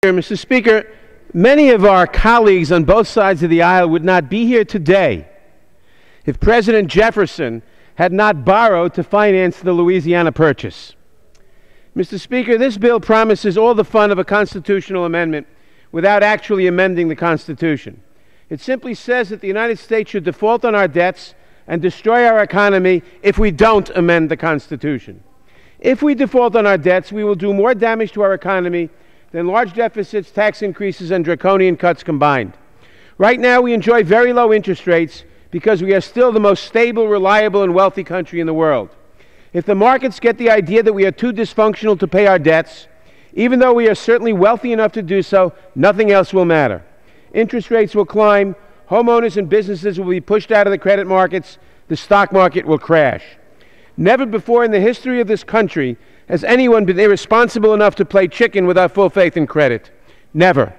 Mr. Speaker, many of our colleagues on both sides of the aisle would not be here today if President Jefferson had not borrowed to finance the Louisiana Purchase. Mr. Speaker, this bill promises all the fun of a constitutional amendment without actually amending the Constitution. It simply says that the United States should default on our debts and destroy our economy if we don't amend the Constitution. If we default on our debts, we will do more damage to our economy than large deficits, tax increases, and draconian cuts combined. Right now, we enjoy very low interest rates because we are still the most stable, reliable, and wealthy country in the world. If the markets get the idea that we are too dysfunctional to pay our debts, even though we are certainly wealthy enough to do so, nothing else will matter. Interest rates will climb, homeowners and businesses will be pushed out of the credit markets, the stock market will crash. Never before in the history of this country has anyone been irresponsible enough to play chicken with our full faith and credit. Never.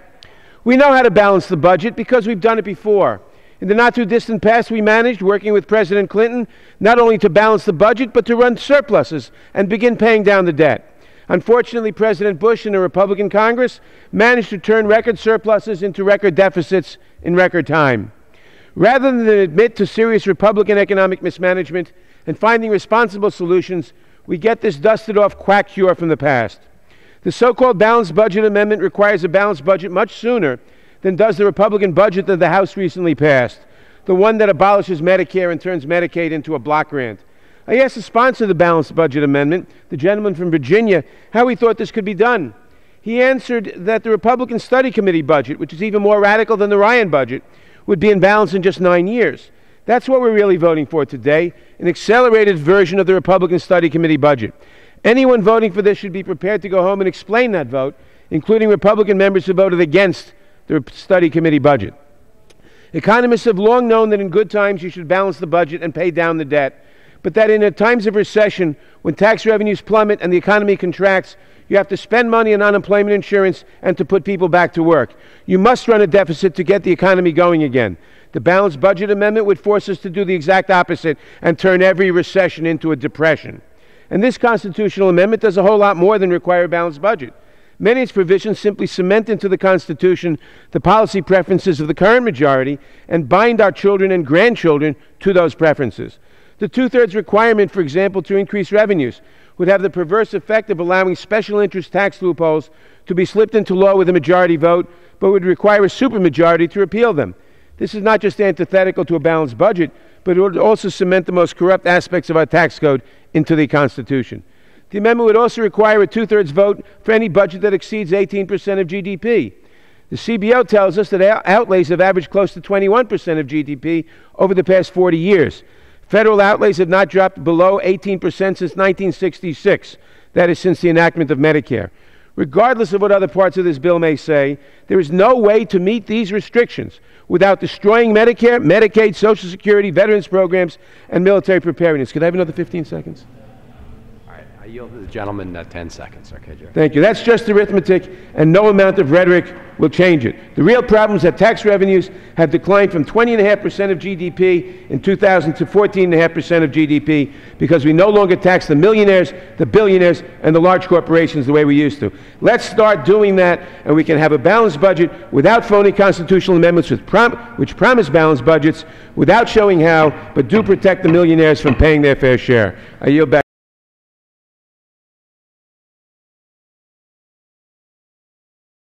We know how to balance the budget because we've done it before. In the not-too-distant past, we managed, working with President Clinton, not only to balance the budget, but to run surpluses and begin paying down the debt. Unfortunately, President Bush and the Republican Congress managed to turn record surpluses into record deficits in record time. Rather than admit to serious Republican economic mismanagement and finding responsible solutions, we get this dusted-off quack cure from the past. The so-called balanced budget amendment requires a balanced budget much sooner than does the Republican budget that the House recently passed, the one that abolishes Medicare and turns Medicaid into a block grant. I asked the sponsor of the balanced budget amendment, the gentleman from Virginia, how he thought this could be done. He answered that the Republican Study Committee budget, which is even more radical than the Ryan budget, would be in balance in just 9 years. That's what we're really voting for today, an accelerated version of the Republican Study Committee budget. Anyone voting for this should be prepared to go home and explain that vote, including Republican members who voted against the Study Committee budget. Economists have long known that in good times you should balance the budget and pay down the debt, but that in times of recession, when tax revenues plummet and the economy contracts, you have to spend money on unemployment insurance and to put people back to work. You must run a deficit to get the economy going again. The balanced budget amendment would force us to do the exact opposite and turn every recession into a depression. And this constitutional amendment does a whole lot more than require a balanced budget. Many of its provisions simply cement into the Constitution the policy preferences of the current majority and bind our children and grandchildren to those preferences. The two-thirds requirement, for example, to increase revenues would have the perverse effect of allowing special interest tax loopholes to be slipped into law with a majority vote, but would require a supermajority to repeal them. This is not just antithetical to a balanced budget, but it would also cement the most corrupt aspects of our tax code into the Constitution. The amendment would also require a two-thirds vote for any budget that exceeds 18% of GDP. The CBO tells us that outlays have averaged close to 21% of GDP over the past 40 years. Federal outlays have not dropped below 18% since 1966. That is, since the enactment of Medicare. Regardless of what other parts of this bill may say, there is no way to meet these restrictions without destroying Medicare, Medicaid, Social Security, veterans programs, and military preparedness. Could I have another 15 seconds? All right, I yield to the gentleman 10 seconds. Okay, Joe. Thank you. That's just arithmetic, and no amount of rhetoric will change it. The real problem is that tax revenues have declined from 20.5% of GDP in 2000 to 14.5% of GDP because we no longer tax the millionaires, the billionaires, and the large corporations the way we used to. Let's start doing that, and we can have a balanced budget without phony constitutional amendments which promise balanced budgets without showing how, but do protect the millionaires from paying their fair share. I yield back.